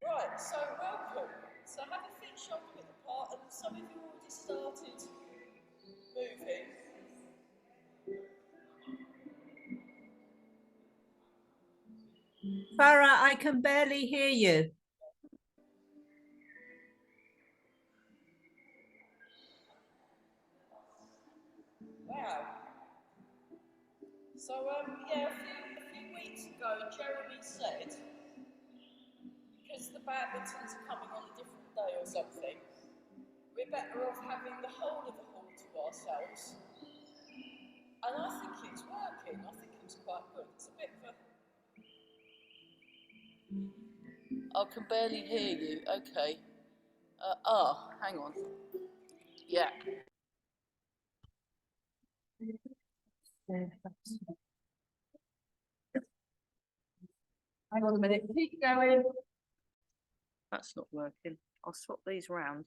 Right, so welcome. So have a fit shoulder width apart, and some of you already started moving. Farah, I can barely hear you. Wow. So yeah, a few weeks ago, Jeremy said, because the badmintons are coming on a different day or something, we're better off having the whole of the hall to ourselves. And I think it's working. I think it's quite good. It's a bit of a... I can barely hear you. Okay. Hang on. Yeah. Hang on a minute. Keep going. That's not working. I'll swap these round.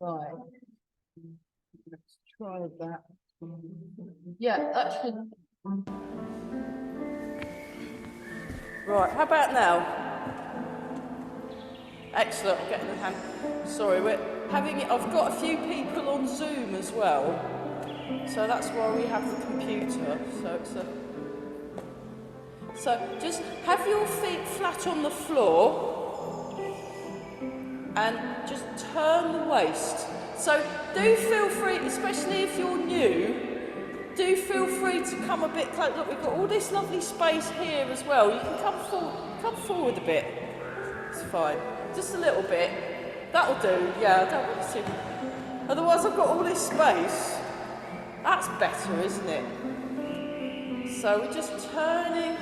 Right. Let's try that. Yeah, that should. Right, how about now? Excellent, I'm getting the hand. Sorry, we're having it. I've got a few people on Zoom as well. So that's why we have the computer. So just have your feet flat on the floor and just turn the waist. So do feel free, especially if you're new, do feel free to come a bit close. Look, we've got all this lovely space here as well. You can come forward a bit. It's fine. Just a little bit. That'll do. Yeah, I don't want you to. Otherwise I've got all this space. That's better, isn't it? So we're just turning.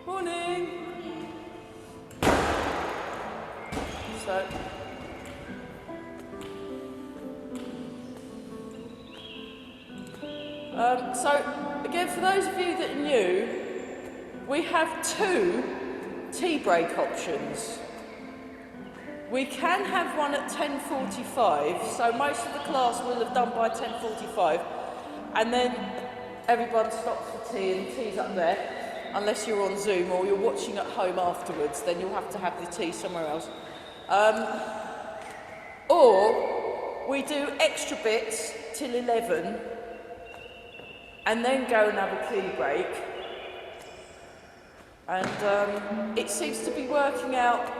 Morning. So again, for those of you that are new, we have 2 tea break options. We can have one at 10:45, so most of the class will have done by 10:45, and then everyone stops for tea, and tea's up there, unless you're on Zoom or you're watching at home afterwards, then you'll have to have the tea somewhere else. Or we do extra bits till 11, and then go and have a tea break. And it seems to be working out,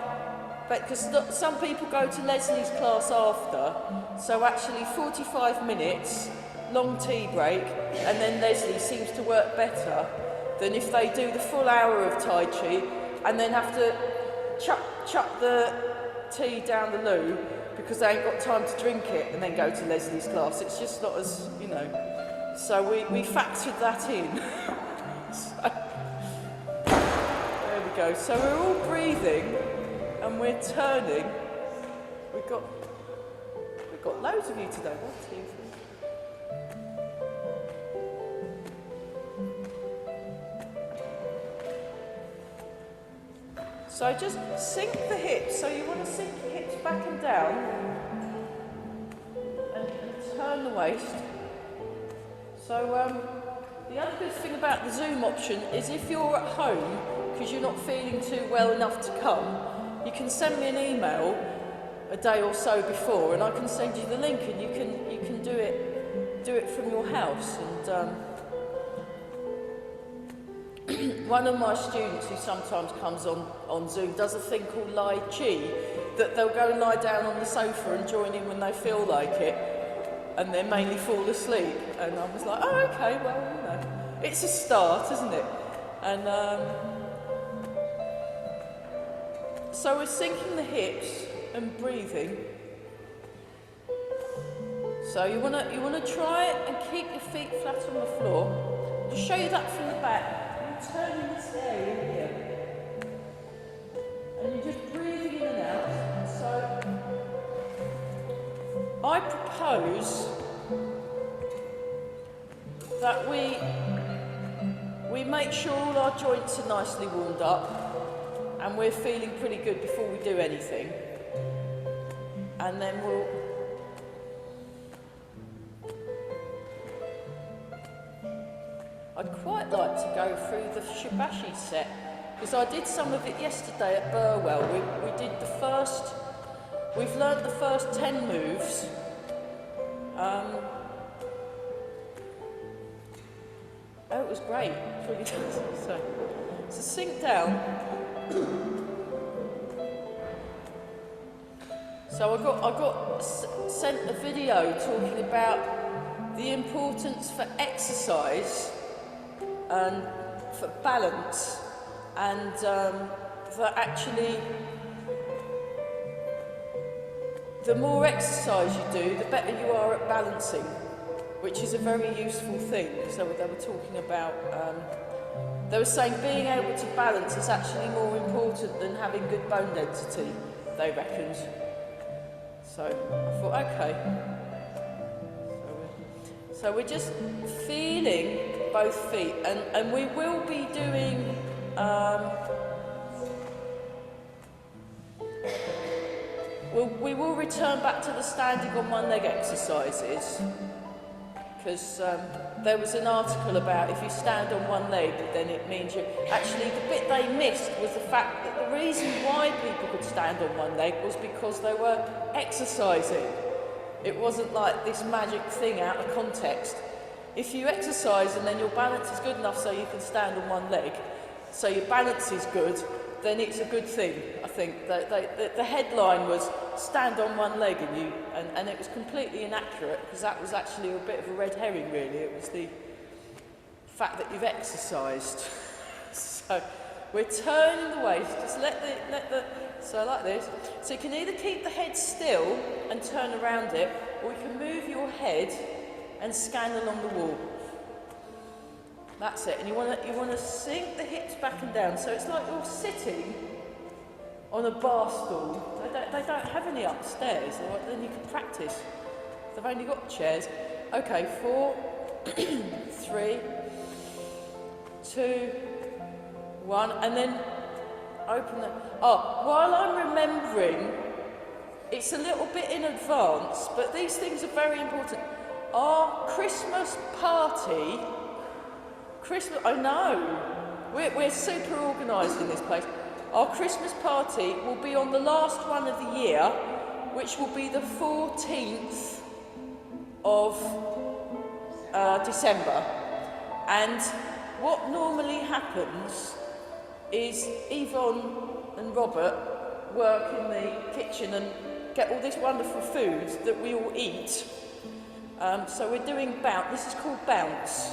because some people go to Leslie's class after, so actually 45 minutes, long tea break, and then Leslie seems to work better than if they do the full hour of Tai Chi and then have to chuck the tea down the loo because they ain't got time to drink it and then go to Leslie's class. It's just not as, you know. So we factored that in. So, there we go. So we're all breathing and we're turning. We've got loads of you today. 1, 2, 3. So just sink the hips. So you want to sink your hips back and down and turn the waist. So the other good thing about the Zoom option is if you're at home, because you're not feeling too well enough to come, you can send me an email a day or so before and I can send you the link and you can do it from your house. And one of my students who sometimes comes on Zoom does a thing called Lai Chi, that they'll go and lie down on the sofa and join in when they feel like it, and then mainly fall asleep. And I was like, oh, okay, well, you know, it's a start, isn't it? And so we're sinking the hips and breathing. So you wanna try it and keep your feet flat on the floor. Just show you that from the back. Turning this area here, and you're just breathing in and out. So I propose that we make sure all our joints are nicely warmed up and we're feeling pretty good before we do anything. And then we'll... I'd quite like to go through the Shibashi set, because I did some of it yesterday at Burwell. We did the first... We've learnt the first 10 moves. Oh, it was great. It really does. So sink down. So I got sent a video talking about the importance for exercise and for balance, and for actually the more exercise you do, the better you are at balancing, which is a very useful thing. So they were talking about, they were saying being able to balance is actually more important than having good bone density, they reckoned. So I thought, okay. So we're just feeling both feet, and we will be doing we will return back to the standing on one leg exercises, because there was an article about if you stand on one leg, then it means you... Actually, the bit they missed was the fact that the reason why people could stand on one leg was because they were exercising. It wasn't like this magic thing out of context. If you exercise and then your balance is good enough so you can stand on one leg, so your balance is good, then it's a good thing, I think. The headline was stand on one leg, and it was completely inaccurate, because that was actually a bit of a red herring, really. It was the fact that you've exercised. So we're turning the waist, just let the so like this. So you can either keep the head still and turn around it, or you can move your head and scan along the wall. That's it. And you want to sink the hips back and down. So it's like you're sitting on a bar stool. They don't have any upstairs. Then you can practice. They've only got chairs. Okay, 4, 3, 2, 1, and then open the... Oh, while I'm remembering, it's a little bit in advance, but these things are very important. Our Christmas party... I know, we're super organised in this place. Our Christmas party will be on the last one of the year, which will be the 14th of December. And what normally happens is Yvonne and Robert work in the kitchen and get all this wonderful food that we all eat. So we're doing bounce. This is called bounce.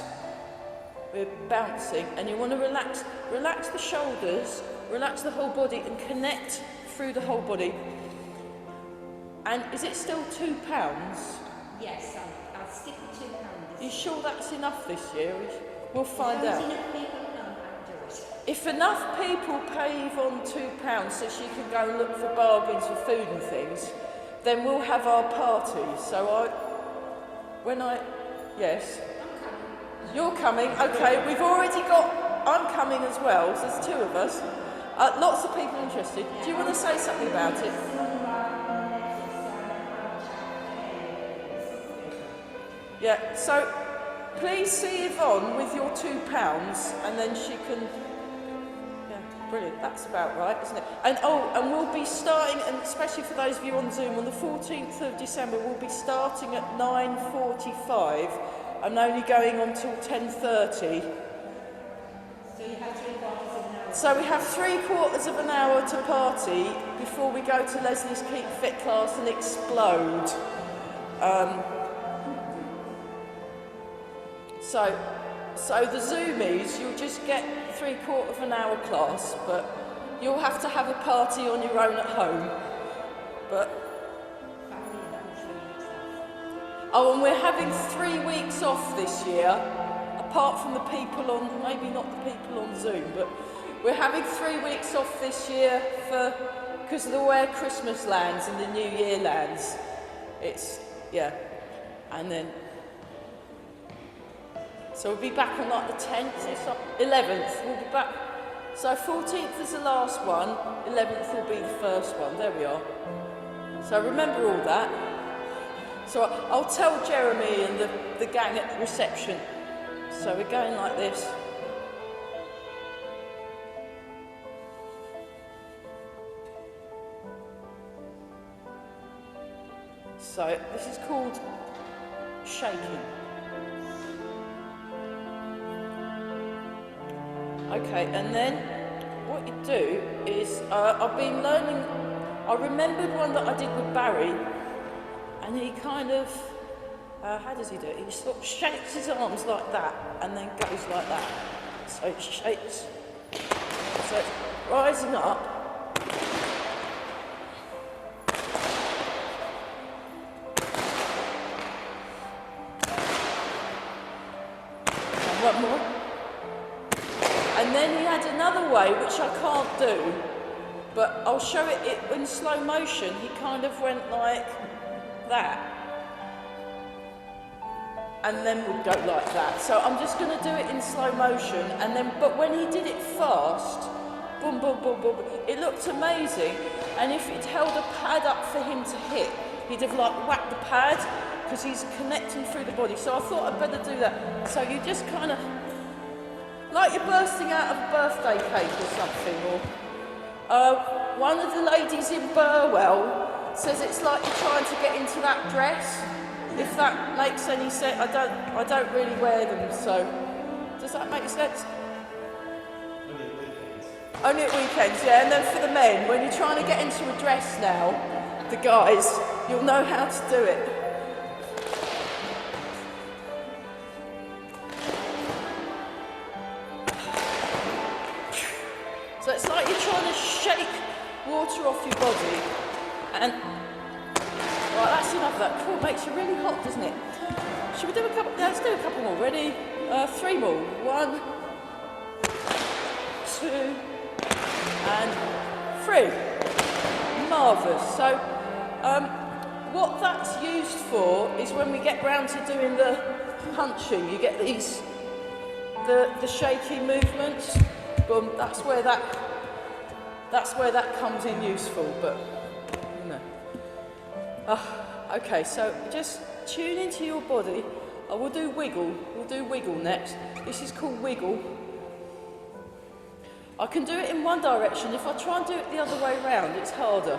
We're bouncing, and you want to relax the shoulders, relax the whole body, and connect through the whole body. And is it still £2? Yes, I'll stick with £2. Are you sure that's enough this year? We'll find out. Enough people come and do it. If enough people pay Yvonne £2 so she can go and look for bargains for food and things, then we'll have our party. So yes. You're coming, okay, we've already got, I'm coming as well, so there's 2 of us. Lots of people interested. Do you want to say something about it? Yeah, so please see Yvonne with your £2, and then she can... Yeah, brilliant, that's about right, isn't it? And we'll be starting, and especially for those of you on Zoom, on the 14th of December, we'll be starting at 9:45. I'm only going on till 10:30. So you have 3/4 of an hour. So we have 3/4 of an hour to party before we go to Leslie's Keep Fit class and explode. So the Zoomies, you'll just get 3/4 of an hour class, but you'll have to have a party on your own at home. But oh, and we're having 3 weeks off this year, apart from the people on, maybe not the people on Zoom, but we're having 3 weeks off this year because of the where Christmas lands and the New Year lands. It's, yeah, and then, so we'll be back on like the 10th, 11th, we'll be back. So 14th is the last one, 11th will be the first one, there we are. So remember all that. So I'll tell Jeremy and the gang at the reception. So we're going like this. So this is called shaking. Okay, and then what you do is, I've been learning, I remembered one that I did with Barry, and he kind of, how does he do it? He sort of shakes his arms like that, and then goes like that. So it shakes, so it's rising up. And one more. And then he had another way, which I can't do, but I'll show it in slow motion. He kind of went like that, and then would go like that. So I'm just going to do it in slow motion, and then, but when he did it fast, boom, boom, boom, boom, it looked amazing. And if he'd held a pad up for him to hit, he'd have like whacked the pad, because he's connecting through the body. So I thought I'd better do that. So you just kind of, like you're bursting out of a birthday cake or something, or one of the ladies in Burwell says it's like you're trying to get into that dress. If that makes any sense, I don't really wear them, so does that make sense? Only at weekends. Only at weekends, yeah. And then for the men, when you're trying to get into a dress now, the guys, you'll know how to do it. So it's like you're trying to shake water off your body, and right, that's enough of that. Cool, makes you really hot, doesn't it? Should we do a couple? Let's do a couple more. Ready? 3 more. 1, 2, and 3. Marvellous. So, what that's used for is when we get round to doing the punching, you get these the shaky movements. Boom. That's where that comes in useful. But you know. Okay. So just tune into your body. I will do wiggle. We'll do wiggle next. This is called wiggle. I can do it in one direction. If I try and do it the other way around, it's harder.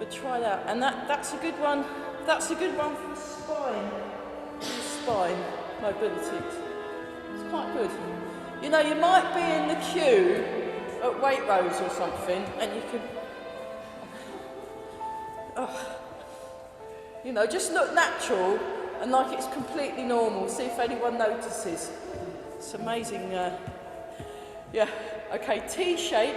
But try that. And that's a good one. That's a good one for the spine. For the spine mobility. It's quite good. You know, you might be in the queue at Waitrose or something, and you can, you know, just look natural and like it's completely normal. See if anyone notices. It's amazing. Yeah. Okay. T shape.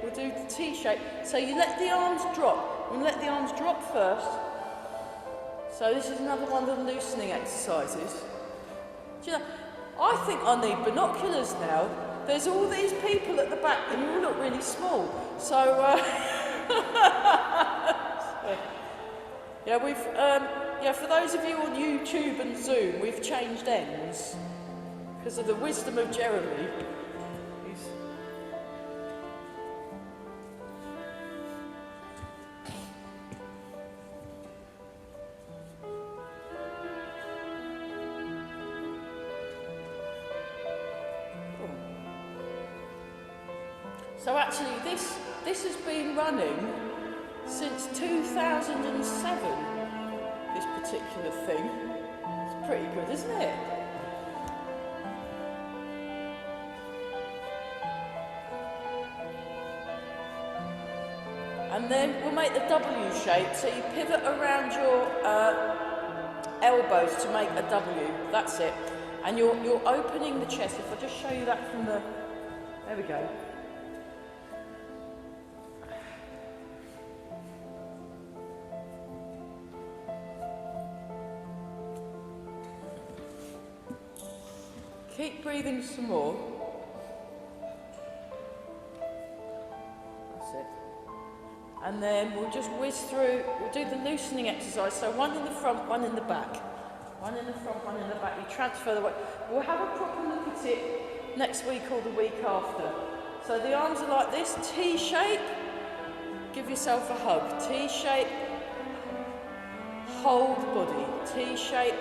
We'll do the T shape. So you let the arms drop. You let the arms drop first. So this is another one of the loosening exercises. Do you know? I think I need binoculars now. There's all these people at the back and you all look really small. So, yeah, for those of you on YouTube and Zoom, we've changed ends because of the wisdom of Jeremy. So actually, this has been running since 2007, this particular thing. It's pretty good, isn't it? And then we'll make the W shape, so you pivot around your elbows to make a W, that's it. And you're opening the chest. If I just show you that from the, there we go. Keep breathing some more. That's it. And then we'll just whiz through, we'll do the loosening exercise. So one in the front, one in the back. One in the front, one in the back. You transfer the weight. We'll have a proper look at it next week or the week after. So the arms are like this, T shape. give yourself a hug. T-shape, hold the body. T-shape,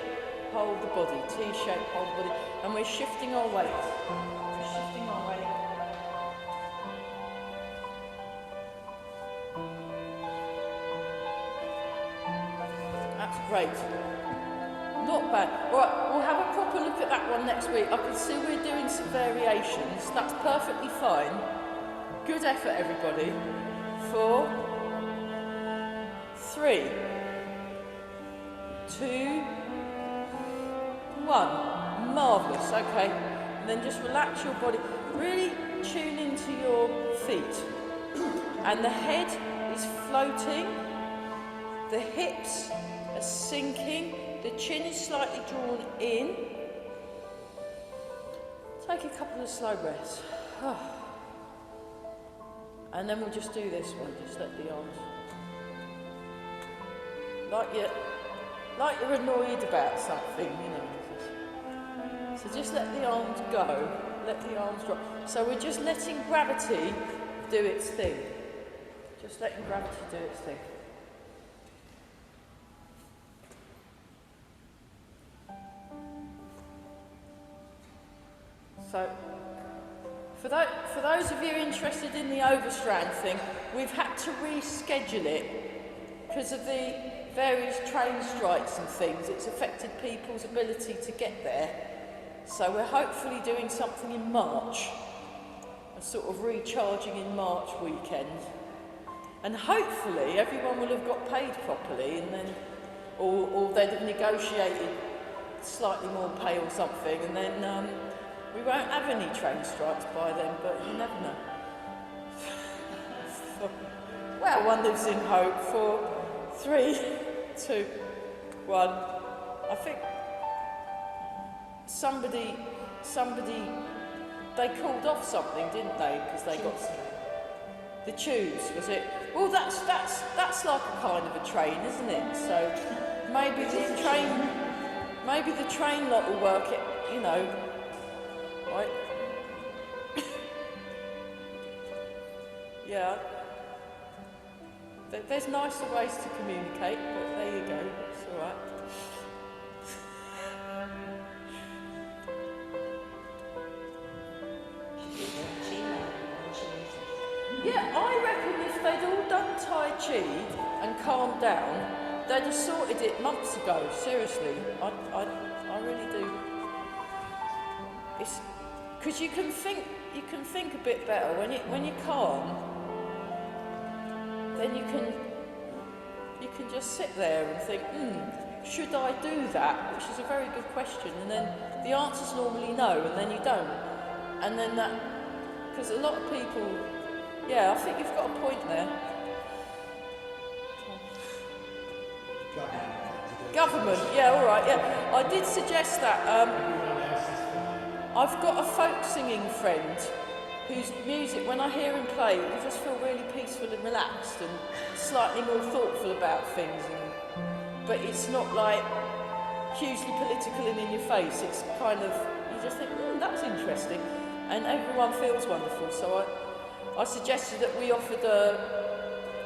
hold the body. T-shape, hold the body. And we're shifting our weight. We're shifting our weight. That's great. Not bad. Right, we'll have a proper look at that one next week. I can see we're doing some variations. That's perfectly fine. Good effort, everybody. 4, 3, 2, 1. Marvellous, okay. And then just relax your body. Really tune into your feet. And the head is floating. The hips are sinking. The chin is slightly drawn in. Take a couple of slow breaths. And then we'll just do this one. Just let the arms. Like you're annoyed about something, you know. So just let the arms go. Let the arms drop. So we're just letting gravity do its thing. Just letting gravity do its thing. So, for those of you interested in the Overstrand thing, we've had to reschedule it because of the various train strikes and things. It's affected people's ability to get there. So we're hopefully doing something in March, a sort of recharging in March weekend. And hopefully everyone will have got paid properly, and then, or they'd have negotiated slightly more pay or something, and then we won't have any train strikes by then, but you never know. Well, one lives in hope. 4, 3, 2, 1. I think somebody, they called off something, didn't they? Because they got the tubes, was it? Well, that's like a kind of a train, isn't it? So maybe the train lot will work it, you know. Right? Yeah. There's nicer ways to communicate, but there you go. It's all right. Yeah, I reckon if they'd all done Tai Chi and calmed down, they'd have sorted it months ago. Seriously, I really do. It's because you can think a bit better when you're calm. Then you can just sit there and think, should I do that? Which is a very good question. And then the answer's normally no, and then you don't. And then that, because a lot of people, yeah, I think you've got a point there. Government, yeah, all right, yeah. I did suggest that. I've got a folk singing friend whose music, when I hear him play, you just feel really peaceful and relaxed and slightly more thoughtful about things. But it's not like hugely political and in your face. It's kind of, you just think, that's interesting. And everyone feels wonderful. So I suggested that we offered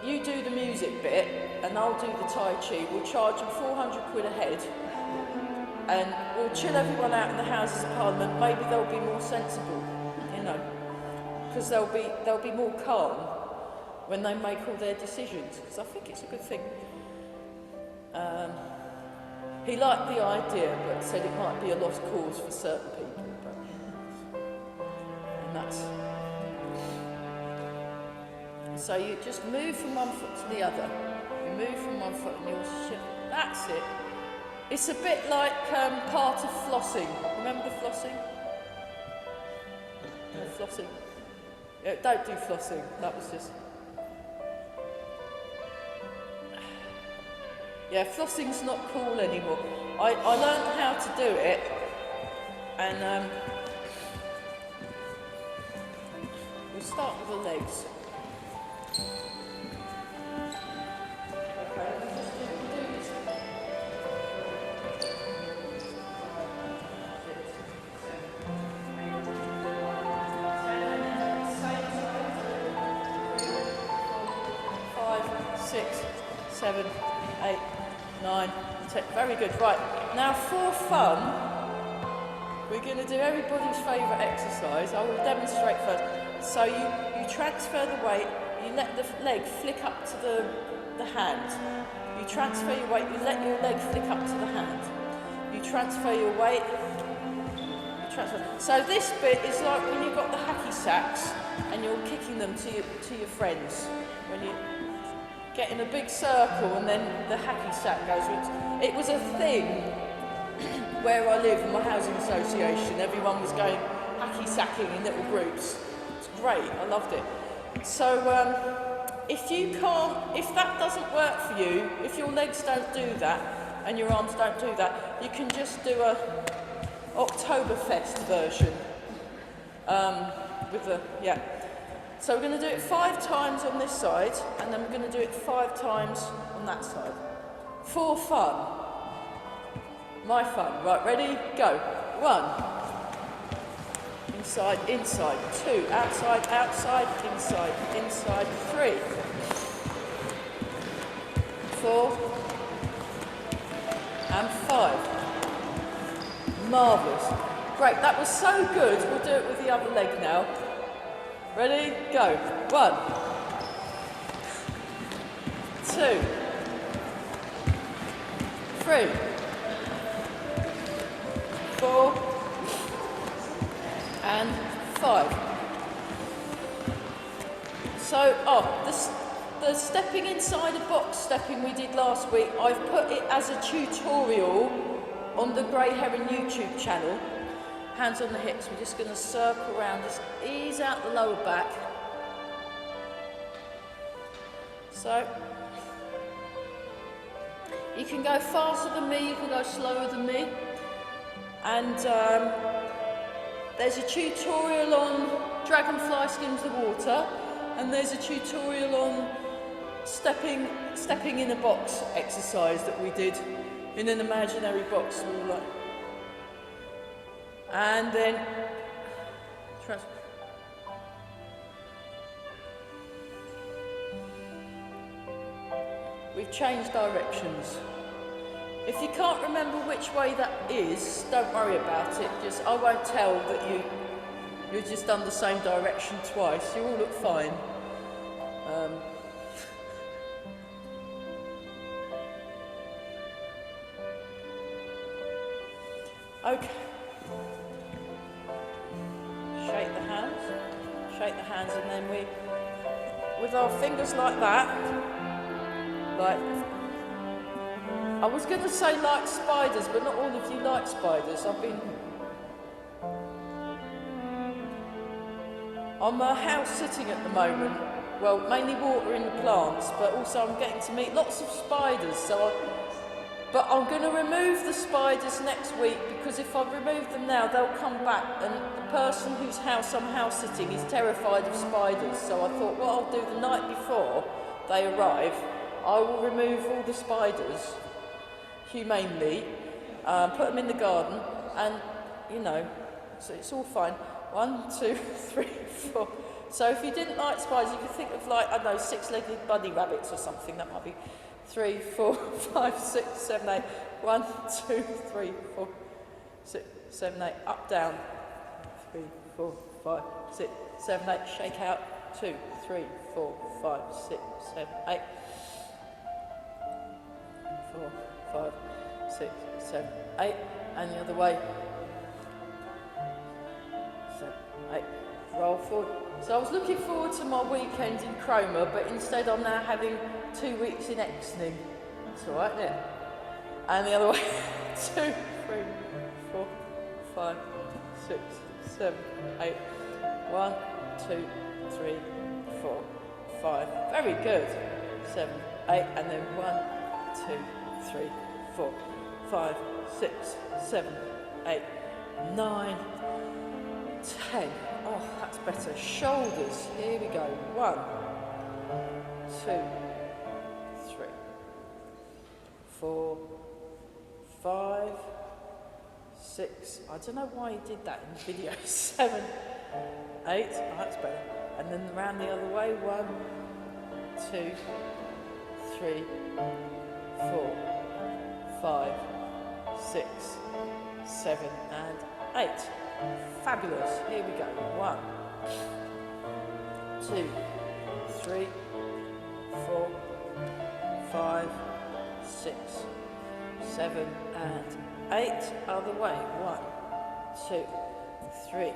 you do the music bit and I'll do the Tai Chi. We'll charge them 400 quid a head. And we'll chill everyone out in the Houses of Parliament. Maybe they'll be more sensible, you know, because they'll be more calm when they make all their decisions. Because I think it's a good thing. He liked the idea, but said it might be a lost cause for certain people. And that's so you just move from one foot to the other. You move from one foot and you'll shift. That's it. It's a bit like part of flossing. Remember the flossing? Flossing. Yeah, don't do flossing. That was just. Yeah, flossing's not cool anymore. I learned how to do it, and we'll start with the legs. 7, 8, 9, 10. Very good. Right, now for fun, we're going to do everybody's favourite exercise. I will demonstrate first. So you transfer the weight, you let the leg flick up to the hand. You transfer your weight, you let your leg flick up to the hand. You transfer your weight, you transfer. So this bit is like when you've got the hacky sacks and you're kicking them to your friends. When you get in a big circle and then the hacky sack goes. It was a thing where I live in my housing association. Everyone was going hacky sacking in little groups. It's great, I loved it. So if that doesn't work for you, if your legs don't do that and your arms don't do that, you can just do a Oktoberfest version. So we're going to do it 5 times on this side, and then we're going to do it 5 times on that side. For fun. My fun. Right, ready? Go. 1. Inside, inside. 2. Outside, outside. Inside, inside. 3. 4. And 5. Marvellous. Great, that was so good. We'll do it with the other leg now. Ready? Go. 1. 2. 3. 4. And 5. So, the stepping inside a box stepping we did last week, I've put it as a tutorial on the Grey Heron YouTube channel. Hands on the hips, we're just going to circle around, just ease out the lower back. So, you can go faster than me, you can go slower than me. And there's a tutorial on Dragonfly Skims the Water, and there's a tutorial on stepping in a box exercise that we did in an imaginary box. We were like, and then we've changed directions. If you can't remember which way that is, don't worry about it. I won't tell that you've just done the same direction twice. You all look fine. Okay. Shake the hands, and then with our fingers like that, like, I was going to say like spiders, but not all of you like spiders. I'm house sitting at the moment, well, mainly watering the plants, but also I'm getting to meet lots of spiders, but I'm going to remove the spiders next week, because if I remove them now, they'll come back, and the person whose house I'm house sitting is terrified of spiders. So I thought what I'll do the night before they arrive, I will remove all the spiders, humanely, put them in the garden, and, so it's all fine. 1, 2, 3, 4. So if you didn't like spiders, you could think of like, I don't know, 6-legged bunny rabbits or something. That might be 3, 4, 5, 6, 7, 8. 1, 2, 3, 4, 6, 7, 8. Up, down. 3, 4, 5, 6, 7, 8. Shake out. 2, 3, 4, 5, 6, 7, 8. 4, 5, 6, 7, 8. And the other way. 7, 8. Roll forward. So I was looking forward to my weekend in Cromer, but instead I'm now having 2 weeks in Exning. That's all right, isn't it? And the other way. 2, 3, 4, 5, 6, 7, 8. 1, 2, 3, 4, 5. Very good. 7, 8, and then 1, 2, 3, 4, 5, 6, 7, 8, 9, 10. Oh, that's better. Shoulders. Here we go. 1, 2, 3, 4, 5, 6. I don't know why he did that in the video. 7, 8. Oh, that's better. And then round the other way. 1, 2, 3, 4, 5, 6, 7, and 8. Fabulous. Here we go. 1, 2, 3, 4, 5, 6, 7, and 8. Other way. 1, 2, 3,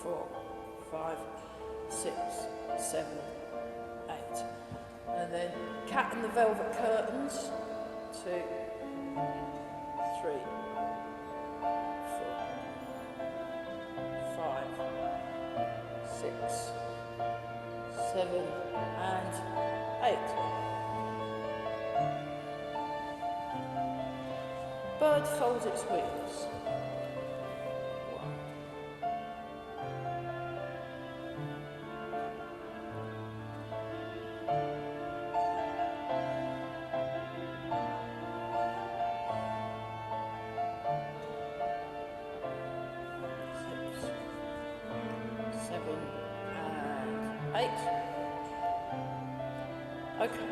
4, 5, 6, 7, 8. And then Cat and the Velvet Curtains. 2, 3, 4, 5, 6, 7, and 8. Bird folds its wings. 1, 6, 7, and 8. Okay.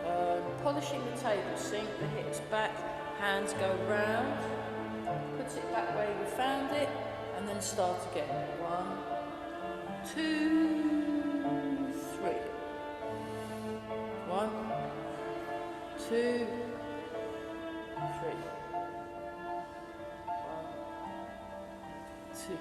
Turn, polishing the table sink, the hips back, hands go round, put it back where you found it, and then start again. 1, 2, 3. 1, 2, 3. 1, 2.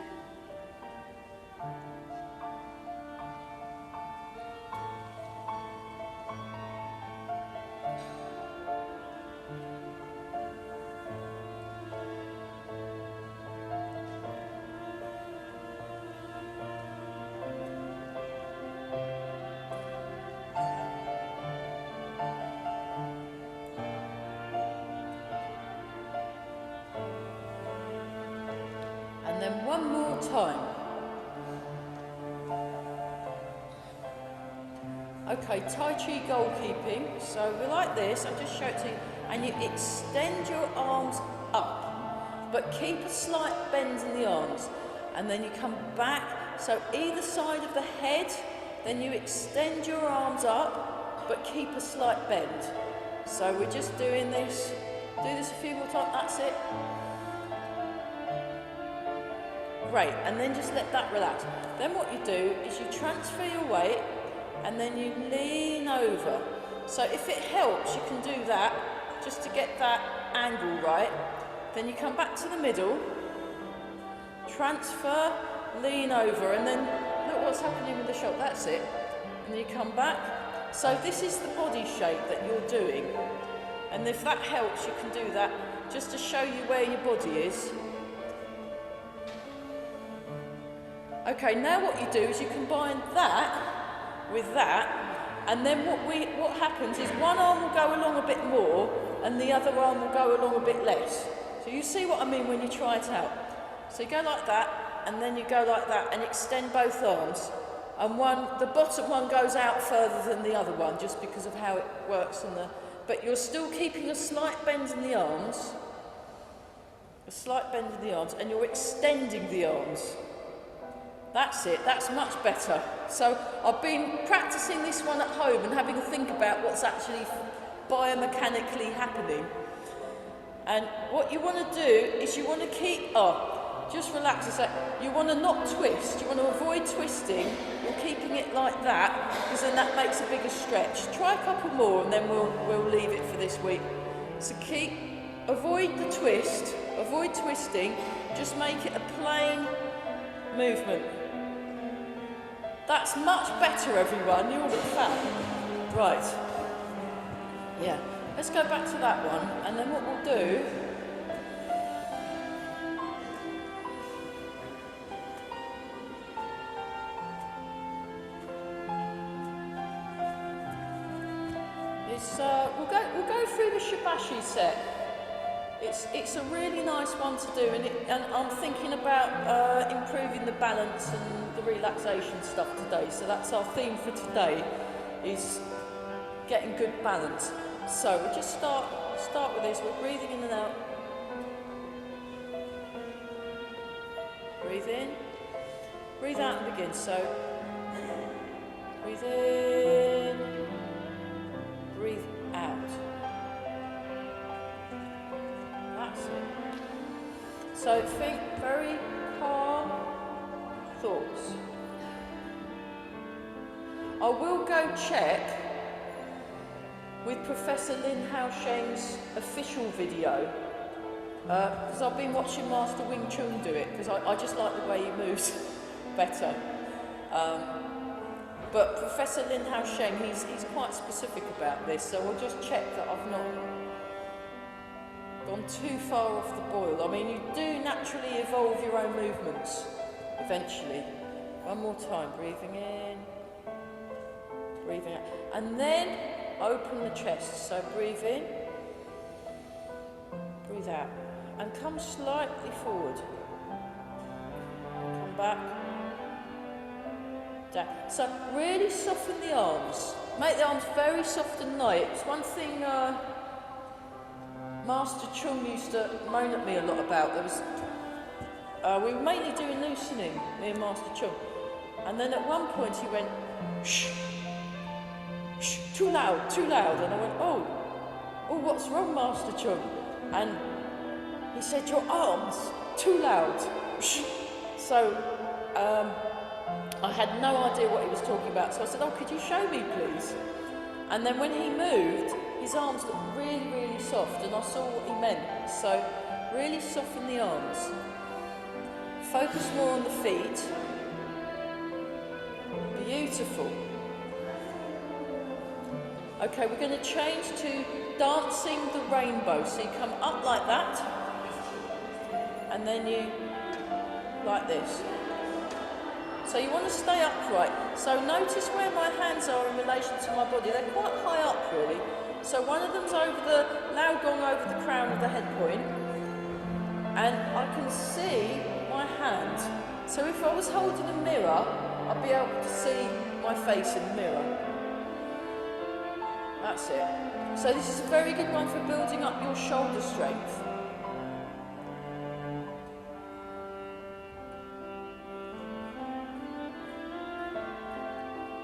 And then one more time. Okay, Tai Chi goalkeeping. So we're like this, I'll just show it to you. And you extend your arms up, but keep a slight bend in the arms. And then you come back, so either side of the head, then you extend your arms up, but keep a slight bend. So we're just doing this. Do this a few more times, that's it. Great, and then just let that relax. Then what you do is you transfer your weight and then you lean over. So if it helps, you can do that just to get that angle right. Then you come back to the middle, transfer, lean over, and then look what's happening with the shoulder. That's it. And you come back. So this is the body shape that you're doing. And if that helps, you can do that just to show you where your body is. Okay, now what you do is you combine that with that, and then what happens is one arm will go along a bit more and the other arm will go along a bit less. So you see what I mean when you try it out. So you go like that, and then you go like that, and extend both arms. And the bottom one goes out further than the other one, just because of how it works on the. But you're still keeping a slight bend in the arms, and you're extending the arms. That's it, that's much better. So I've been practicing this one at home and having a think about what's actually biomechanically happening. And what you want to do is you want to keep, just relax a sec. You want to not twist, you want to avoid twisting. You're keeping it like that, because then that makes a bigger stretch. Try a couple more and then we'll leave it for this week. So avoid the twist, avoid twisting, just make it a plain movement. That's much better, everyone. You all look fat. Right. Yeah. Let's go back to that one, and then what we'll do is we'll go through the Shibashi set. It's a really nice one to do, and I'm thinking about improving the balance and the relaxation stuff today. So that's our theme for today, is getting good balance. So we'll just start with this. We're breathing in and out. Breathe in, breathe out and begin. So Breathe in, breathe out. That's it. So think very calm thoughts. I will go check with Professor Lin Haosheng's official video, because I've been watching Master Wing Chun do it, because I just like the way he moves better. But Professor Lin Haosheng, he's quite specific about this, so we'll just check that I've not gone too far off the boil. I mean, you do naturally evolve your own movements eventually. One more time, breathing in, breathing out, and then open the chest. So breathe in, breathe out, and come slightly forward. Come back, down. So really soften the arms. Make the arms very soft and light. It's one thing Master Chung used to moan at me a lot about. There was we were mainly doing loosening, me and Master Chung, and then at one point he went, shh, shh, too loud, and I went, oh, what's wrong, Master Chung? And he said, your arms, too loud, shh. So I had no idea what he was talking about, so I said, oh, could you show me, please? And then when he moved, his arms looked really, really soft, and I saw what he meant. So really soften the arms. Focus more on the feet. Beautiful. Okay, we're going to change to dancing the rainbow. So you come up like that, and then you like this. So you want to stay upright. So notice where my hands are in relation to my body. They're quite high up, really. So one of them's over the Lao Gong, over the crown of the head point, and I can see my hand. So if I was holding a mirror, I'd be able to see my face in the mirror. That's it. So this is a very good one for building up your shoulder strength.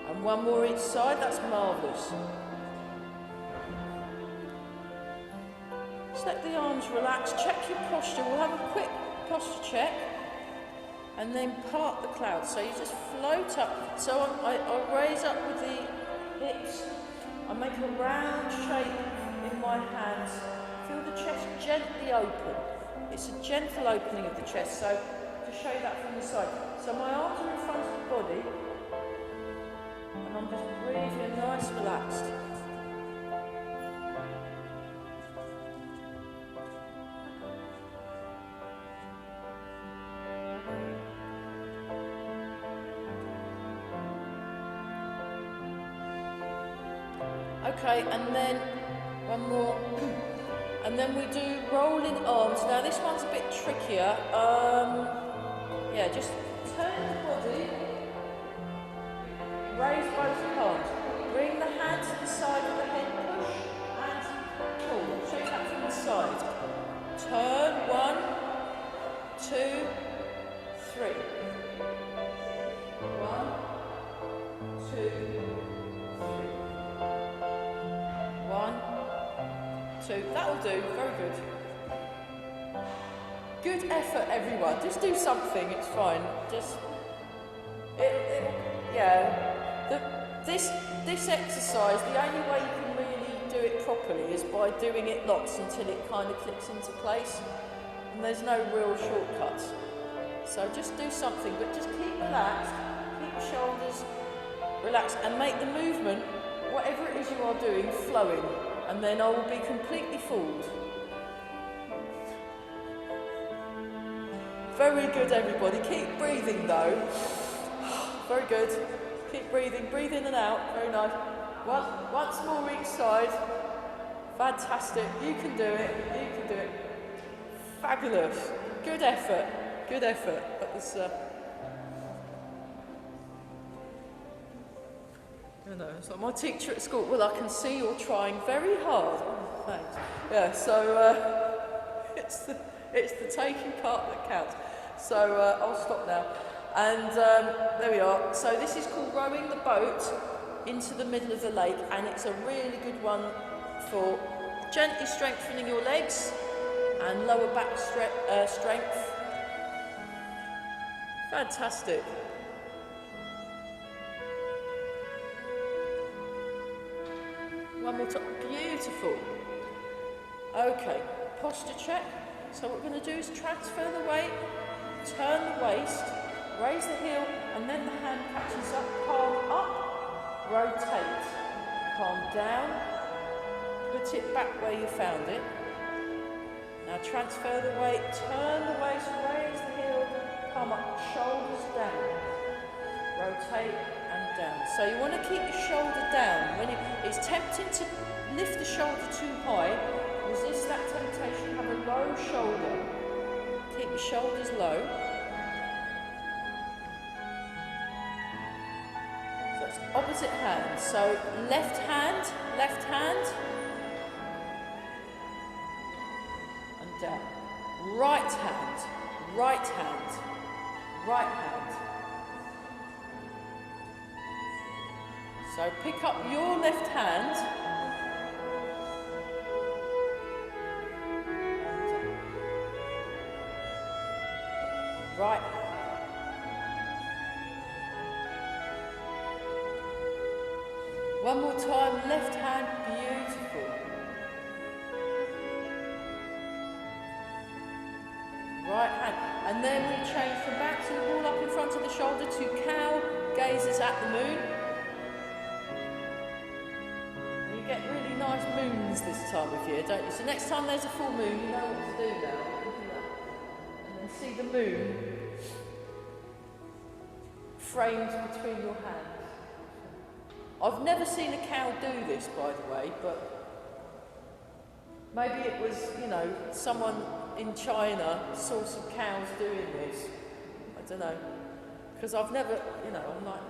And one more each side, that's marvellous. Just let the arms relax, check your posture. We'll have a quick posture check. And then part the clouds. So you just float up. So I raise up with the hips. I make a round shape in my hands. Feel the chest gently open. It's a gentle opening of the chest. So to show you that from the side. So my arms are in front of the body. And I'm just breathing nice, relaxed. Okay, and then one more, and then we do rolling arms. Now this one's a bit trickier. Yeah, just turn the body, raise both palms, bring the hand to the side of the head, push and pull. Show that from the side. Turn, 1, 2, 3. 1, 2, 3. 1, 2, that'll do, very good. Good effort, everyone. Just do something, it's fine. Just, this exercise, the only way you can really do it properly is by doing it lots until it kind of clicks into place. And there's no real shortcuts. So just do something, but just keep relaxed, keep your shoulders relaxed, and make the movement, whatever it is you are doing, flowing, and then I will be completely fooled. Very good, everybody. Keep breathing, though. Very good. Keep breathing. Breathe in and out. Very nice. Once more each side. Fantastic. You can do it. You can do it. Fabulous. Good effort. Good effort. That was... it's like my teacher at school. Well, I can see you're trying very hard. Oh, thanks. Yeah, so it's the taking part that counts. So I'll stop now. And there we are. So this is called rowing the boat. into the middle of the lake, and it's a really good one for gently strengthening your legs and lower back strength. Fantastic. One more time. Beautiful. Okay, posture check. So what we're going to do is transfer the weight, turn the waist, raise the heel, and then the hand catches up, palm up, rotate, palm down, put it back where you found it. Now transfer the weight, turn the waist, raise the heel, palm up, shoulders down, rotate and down. So you want to keep your shoulder down. When it's tempting to lift the shoulder too high, resist that temptation, have a low shoulder. Keep your shoulders low. So it's opposite hand. So left hand, and down. Right hand, right hand, right hand. So pick up your left hand. Right. One more time, left hand, beautiful. Right hand. And then we change from back to the wall up in front of the shoulder to cow, gazes at the moon. And you get really nice moons this time of year, don't you? So next time there's a full moon, you know what to do now. See the moon framed between your hands. I've never seen a cow do this, by the way, but maybe it was, you know, someone in China saw some cows doing this. I don't know. Because I've never, you know, I'm like,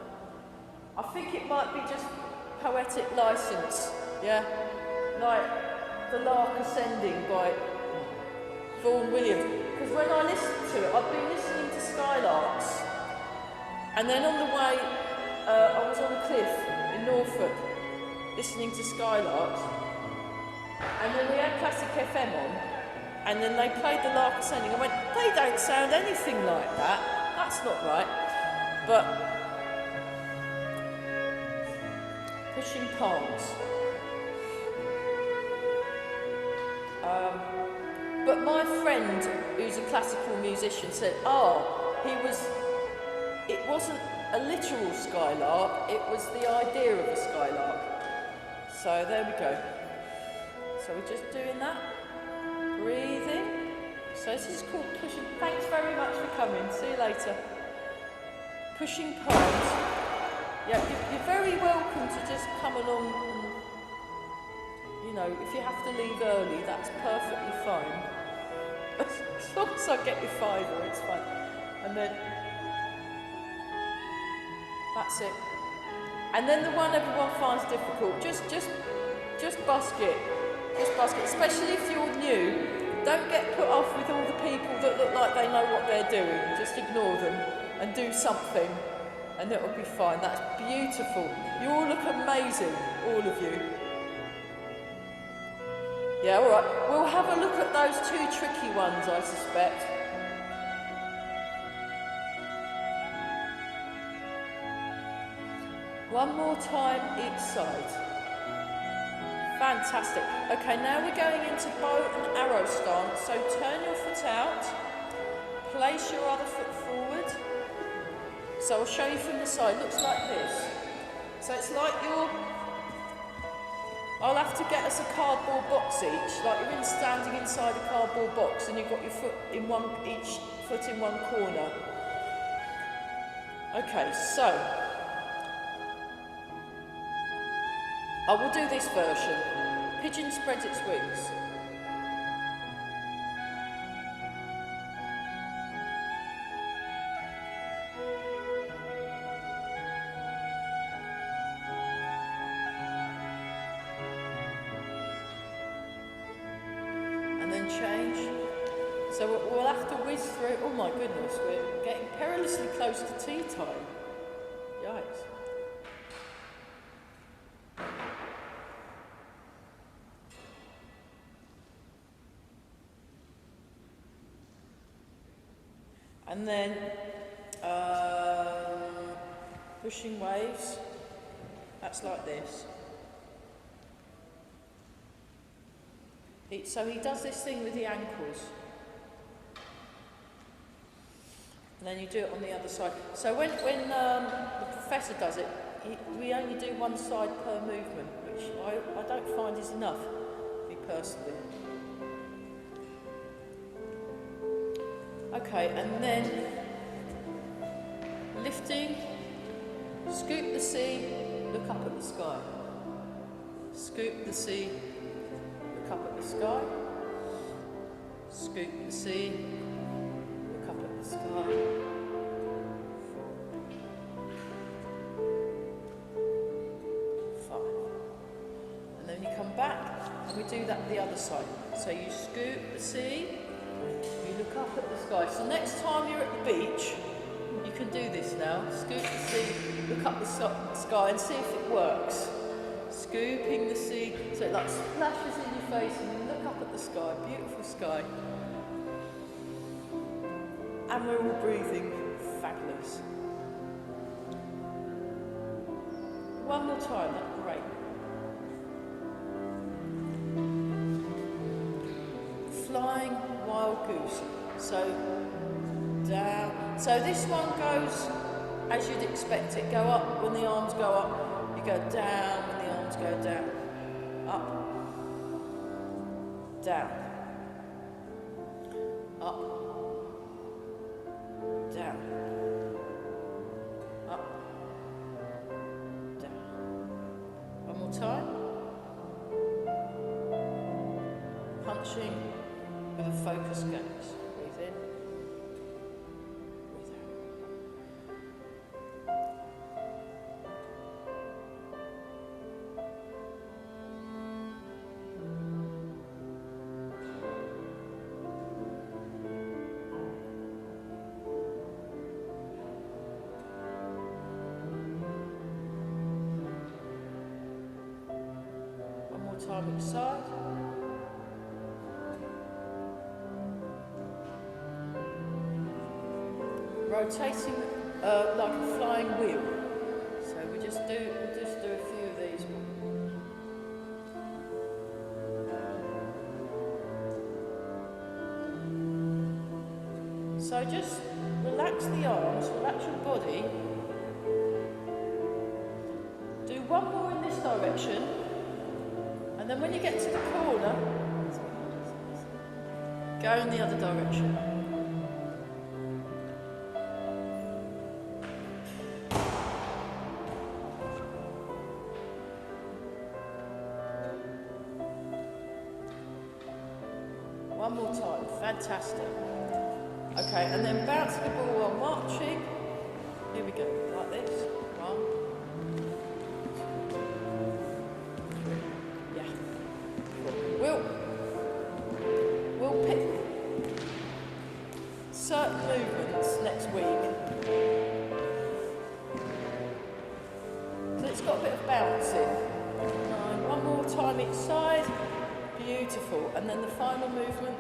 I think it might be just poetic license, yeah? Like The Lark Ascending by Vaughan Williams. Because when I listen to it, I've been listening to Skylarks, and then on the way, I was on a cliff in Norfolk, listening to Skylarks, and then we had Classic FM on, and then they played The Lark Ascending. I went, they don't sound anything like that. That's not right. But pushing palms. But my friend, who's a classical musician, said, it wasn't a literal skylark, it was the idea of a skylark. So there we go. So we're just doing that. Breathing. So this is called pushing. Thanks very much for coming. See you later. Pushing palms. Yeah, you're very welcome to just come along and, you know, if you have to leave early, that's perfectly fine. As long as I get your fiver, it's fine. And then, that's it. And then the one everyone finds difficult, just busk it. Just busk it, especially if you're new. Don't get put off with all the people that look like they know what they're doing. Just ignore them and do something, and it'll be fine. That's beautiful. You all look amazing, all of you. Yeah, all right. We'll have a look at those two tricky ones, I suspect. One more time each side. Fantastic. Okay, now we're going into bow and arrow stance. So turn your foot out, place your other foot forward. So I'll show you from the side. Looks like this. So it's like I'll have to get us a cardboard box each, like you're standing inside a cardboard box and you've got your foot in each foot in one corner. Okay, so I will do this version. Pigeon spreads its wings. And then change. So we'll have to whiz through. Oh my goodness, we're getting perilously close to tea time. Yikes. And then pushing waves, that's like this. So he does this thing with the ankles. And then you do it on the other side. So when the professor does it, we only do one side per movement, which I don't find is enough, me personally. Okay, and then lifting, scoop the sea, look up at the sky. Scoop the sea, look up at the sky. Scoop the sea, look up at the sky. And then you come back and we do that the other side. So you scoop the sea, you look up at the sky. So next time you're at the beach, you can do this now. Scoop the sea, look up the sky and see if it works. Scooping the sea, so it like splashes in your face and you look up at the sky, beautiful sky. And we're all breathing, fabulous. One more time, that's great. Flying wild goose. So down. So this one goes as you'd expect it. Go up when the arms go up. You go down when the arms go down. Up. Down. Up. Down. Up. Down. One more time. Punching with a focus gaze. Breathe in. Breathe out. One more time each side. Rotating like a flying wheel. So we'll just do a few of these. So just relax the arms, relax your body. Do one more in this direction, and then when you get to the corner, go in the other direction. One more time, fantastic. Okay, and then bouncing the ball while marching. Here we go, like this. One. Yeah. We'll pick certain movements next week. So it's got a bit of bouncing. And one more time each side. Beautiful. And then the final movement.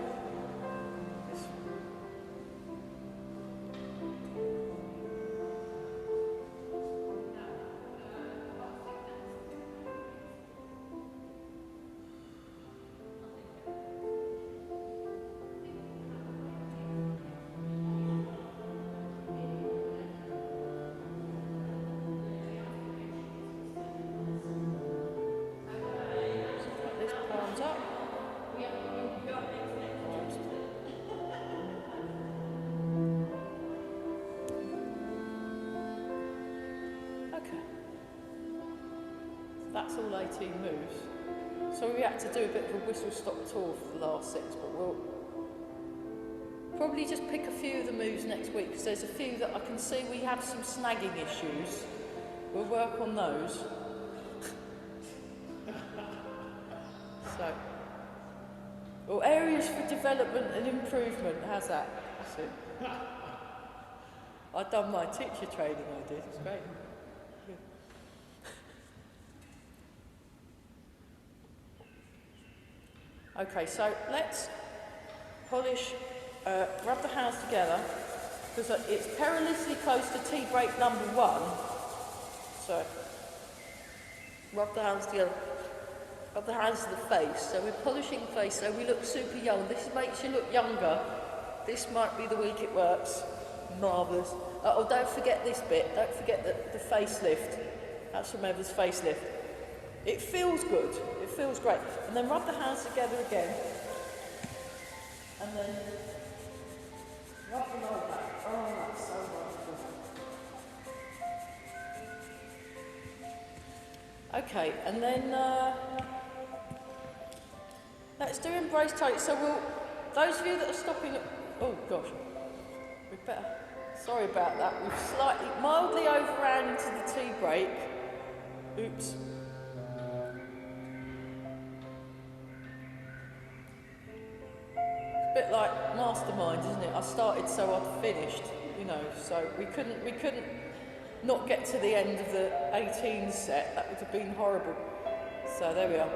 This palms up. Okay. That's all 18 moves. So we had to do a bit of a whistle-stop tour for the last 6, but we'll probably just pick a few of the moves next week, because there's a few that I can see we have some snagging issues. We'll work on those. So, well, areas for development and improvement, how's that? That's it. I've done my teacher training, I did, it's great. Okay, so let's polish, rub the hands together, because it's perilously close to tea break number 1. So, rub the hands together. Rub the hands to the face. So we're polishing the face so we look super young. This makes you look younger. This might be the week it works. Marvellous. Oh, don't forget this bit. Don't forget the facelift. That's from Eva's facelift. It feels good. It feels great. And then rub the hands together again. And then rub them all back. Oh, that's so wonderful. Okay, and then let's do embrace take. So those of you that are stopping at, oh gosh, we better, sorry about that. We've slightly, mildly overran into the tea break. Oops. A bit like Mastermind, isn't it? I started so I'd finished, you know, so we couldn't not get to the end of the 18 set. That would have been horrible. So there we are.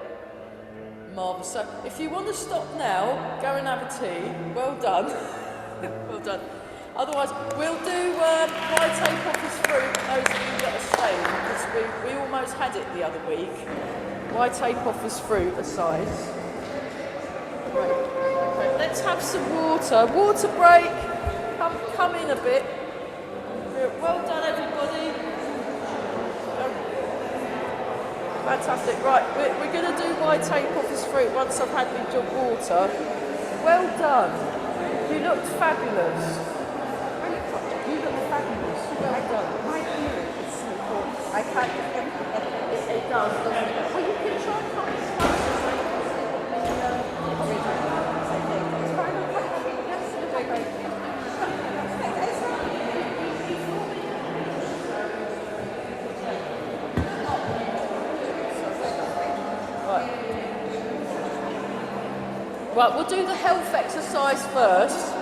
Marvellous. So if you want to stop now, go and have a tea. Well done. Well done. Otherwise, we'll do why take off his fruit, those of you that are staying, because we almost had it the other week. Why take off his fruit aside. Right. Okay, let's have some water. Water break. Come in a bit. Well done, everybody. Fantastic. Right, we're going to do why take off his fruit once I've had my jug water. Well done. You looked fabulous. You look fabulous. Well done. My ear is so cool. I can't get them together. It does, doesn't it? Well, you can try and come as close as they It's fine. Yes, okay, great. Right, we'll do the health exercise first.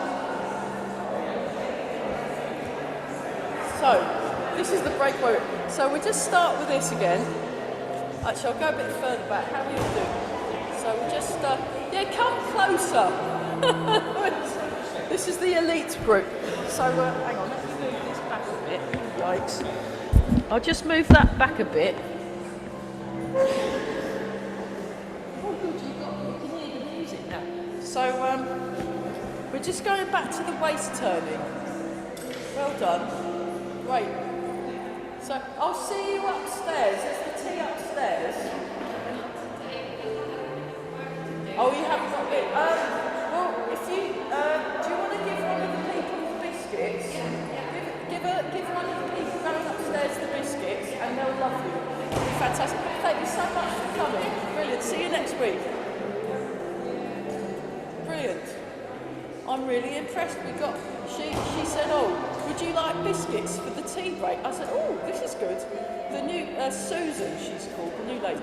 So, this is the breakaway. So we just start with this again. Actually, I'll go a bit further back. How do you do? So we just, yeah, come closer. This is the elite group. So, hang on, let me move this back a bit. Yikes. I'll just move that back a bit. So we're just going back to the waist turning. Well done. Great. So I'll see you upstairs. There's the tea upstairs. Oh, you haven't got it. Well, if you do you want to give one of the people the biscuits? Give one of the people going upstairs the biscuits, and they'll love you. Fantastic. Thank you so much for coming. Brilliant. See you next week. Brilliant. I'm really impressed. She said, oh, would you like biscuits for the tea break? I said, oh, this is good. The new, Susan, she's called, the new lady.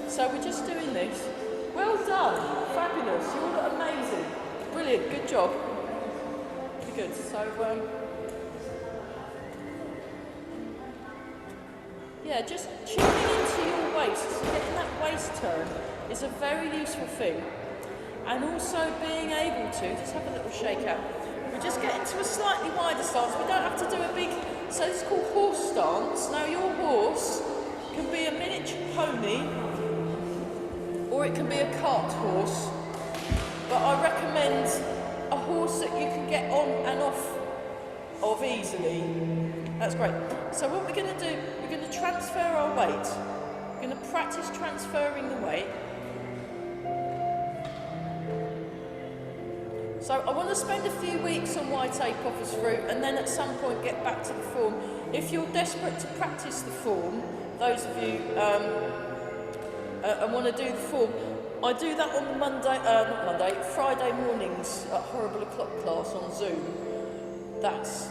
So we're just doing this. Well done. Fabulous. You all look amazing. Brilliant. Good job. Really good. So, yeah, just tuning into your waist. Getting that waist turn is a very useful thing. And also being able to, just have a little shake out. We're just getting to a slightly wider stance. We don't have to do a big, so this is called horse stance. Now your horse can be a miniature pony, or it can be a cart horse. But I recommend a horse that you can get on and off of easily. That's great. So what we're going to do, we're going to transfer our weight. We're going to practice transferring the weight. So I want to spend a few weeks on why take off his fruit, and then at some point get back to the form. If you're desperate to practice the form, those of you and want to do the form, I do that on Friday mornings at Horrible O'Clock class on Zoom. That's,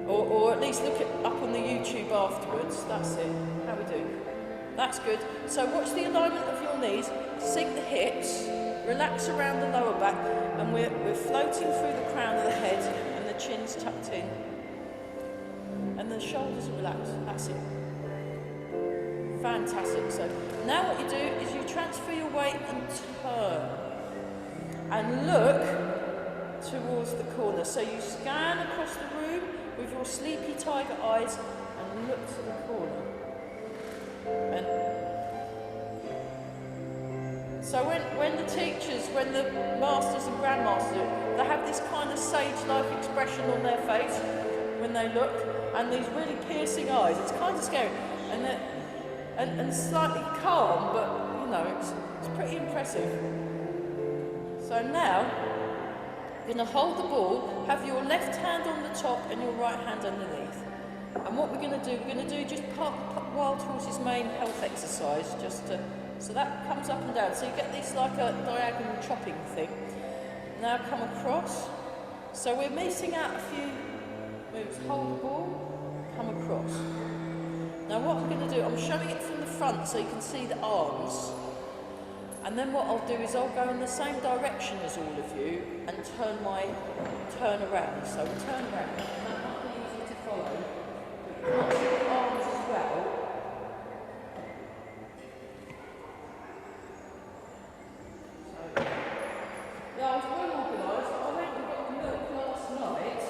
or at least look it up on the YouTube afterwards. That's it. How we do? That's good. So watch the alignment of your knees, sink the hips. Relax around the lower back, and we're floating through the crown of the head, and the chin's tucked in, and the shoulders are relaxed. That's it. Fantastic. So now what you do is you transfer your weight and turn, and look towards the corner. So you scan across the room with your sleepy tiger eyes and look to the corner. And so when the teachers, when the masters and grandmasters, they have this kind of sage-like expression on their face when they look, and these really piercing eyes. It's kind of scary, and slightly calm, but you know, it's pretty impressive. So now, you're going to hold the ball, have your left hand on the top and your right hand underneath. And what we're going to do, just Wild Horse's main health exercise, so that comes up and down. So you get this like a diagonal chopping thing. Now come across. So we're missing out a few moves. Hold the ball, come across. Now what I'm going to do, I'm showing it from the front so you can see the arms. And then what I'll do is I'll go in the same direction as all of you and turn around. So we'll turn around. That might be easy to follow. But you can't see the arms as well. So, yeah, I was well organised. I went and got the milk last night.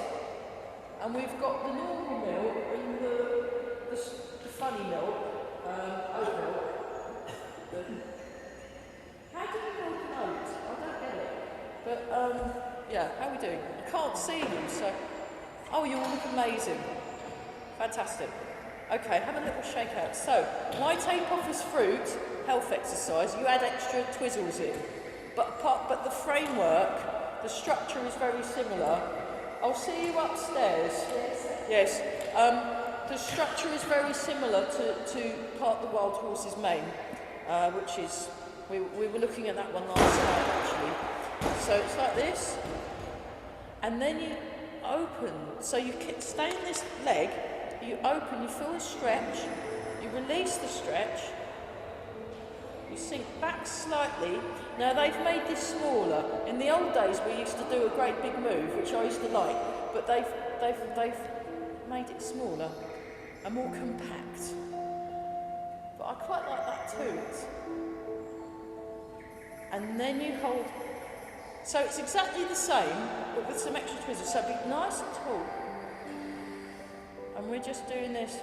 And we've got the normal milk and the funny milk, oat milk. How do you milk an oat? I don't get it. But, yeah, how are we doing? I can't see you, so... Oh, you all look amazing. Fantastic. Okay, have a little shake out. So, my tape off is fruit, health exercise. You add extra twizzles in. But the framework, the structure is very similar. I'll see you upstairs. Yes. The structure is very similar to Part the Wild Horse's mane, which is... We were looking at that one last night, actually. So it's like this, and then you open. So you stay in this leg, you open, you feel a stretch, you release the stretch, you sink back slightly. Now they've made this smaller. In the old days we used to do a great big move, which I used to like, but they've made it smaller and more compact. But I quite like that too. And then you hold, so it's exactly the same, but with some extra twizzles, so be nice and tall. And we're just doing this.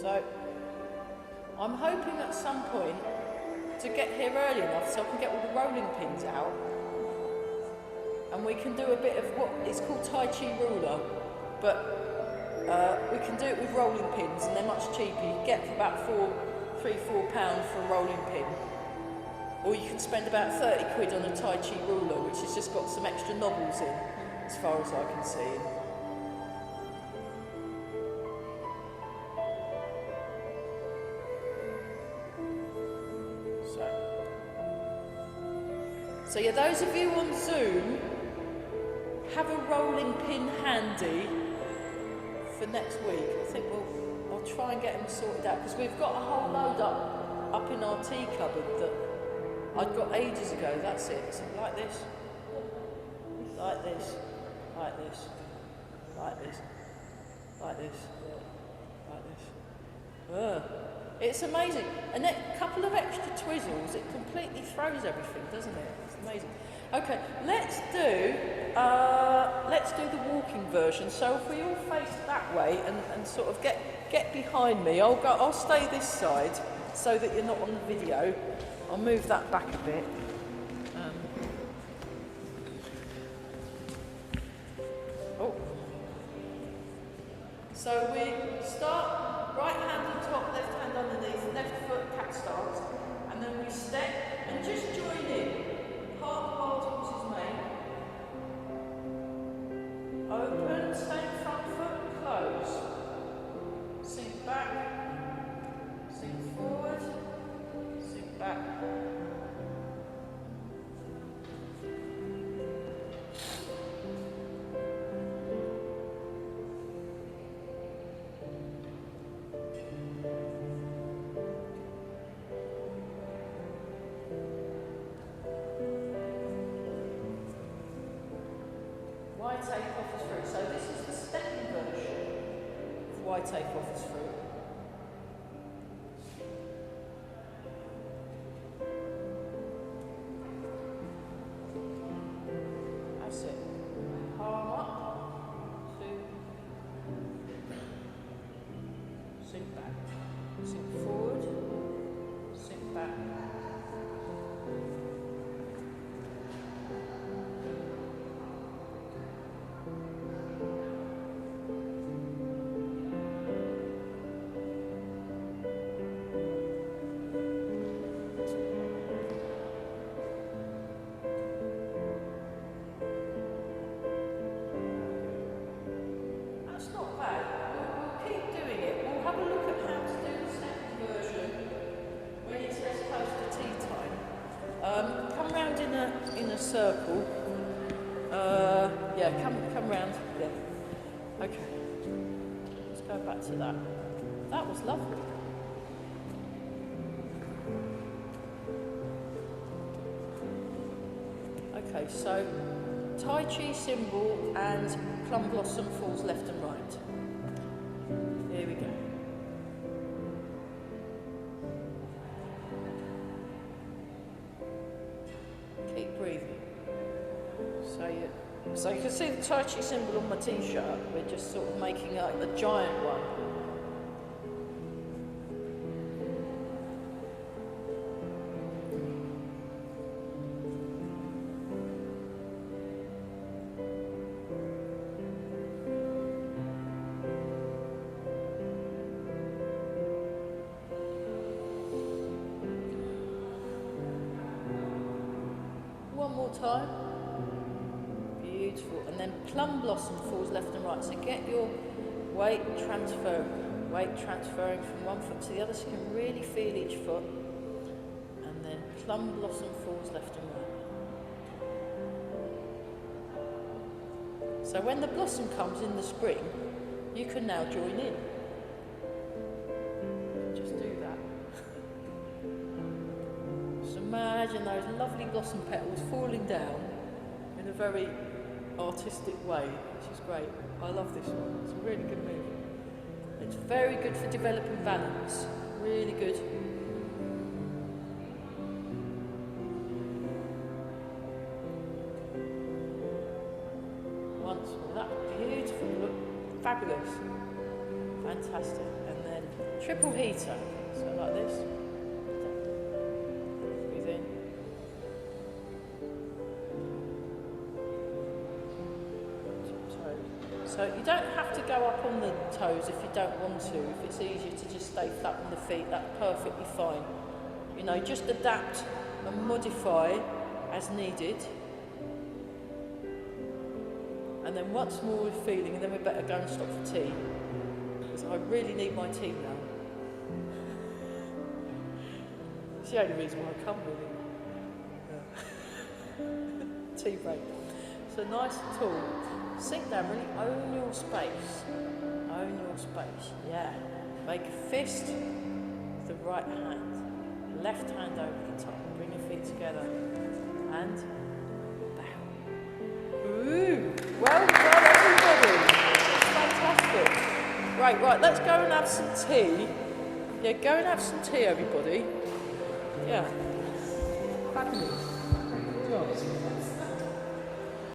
So, I'm hoping at some point to get here early enough so I can get all the rolling pins out, and we can do a bit of what is called Tai Chi ruler, but we can do it with rolling pins, and they're much cheaper. You can get for about £4 for a rolling pin, or you can spend about 30 quid on a Tai Chi ruler, which has just got some extra knobbles in, as far as I can see. So yeah, those of you on Zoom, have a rolling pin handy for next week. I think I'll try and get them sorted out, because we've got a whole load up in our tea cupboard that I'd got ages ago. That's it. So like this, like this, like this, like this, like this, like this. It's amazing. And a couple of extra twizzles, it completely throws everything, doesn't it? It's amazing. Okay, let's do the walking version. So if we all face that way and sort of get behind me, I'll stay this side so that you're not on the video. I'll move that back a bit. So we start right hand on top, left hand underneath, left foot cat stance, and then we step and just join in. Part the Wild Horse's mane. Open, stay front foot, close. Sink back, sink forward, sink back. takeoff is through. So this is the stepping version of why takeoff is through. That's it. Palm up, 2, sink back, sink forward, sink back. That's not bad. We'll keep doing it. We'll have a look at how to do the second version when it's less close to tea time. Come round in a circle. Yeah, come round. Yeah. Okay. Let's go back to that. That was lovely. Okay, so Tai Chi symbol and plum blossom falls left and right. Here we go. Keep breathing. So you can see the Tai Chi symbol on my t-shirt. We're just sort of making a giant one. One more time. Beautiful. And then plum blossom falls left and right. So get your weight transferring from one foot to the other so you can really feel each foot. And then plum blossom falls left and right. So when the blossom comes in the spring, you can now join in. Just do that. So imagine those lovely blossom petals falling down in a very artistic way, which is great. I love this one. It's a really good move. It's very good for developing balance. Really good. Once more. That's beautiful. Look, fabulous. Fantastic. And then triple heater. So like this. Breathe in. So you don't have to go up on the toes if you don't want to. If it's easier to just stay flat on the feet, that's perfectly fine. You know, just adapt and modify as needed. And then once more with feeling, and then we better go and stop for tea. Because I really need my tea now. It's the only reason why I come, really. Tea break. So nice and tall. Sink down, really own your space. Own your space, yeah. Make a fist with the right hand. Left hand over the top. Bring your feet together. And bow. Ooh, well done everybody. Fantastic. Right, let's go and have some tea. Yeah, go and have some tea, everybody. Yeah. Fabulous. Good job.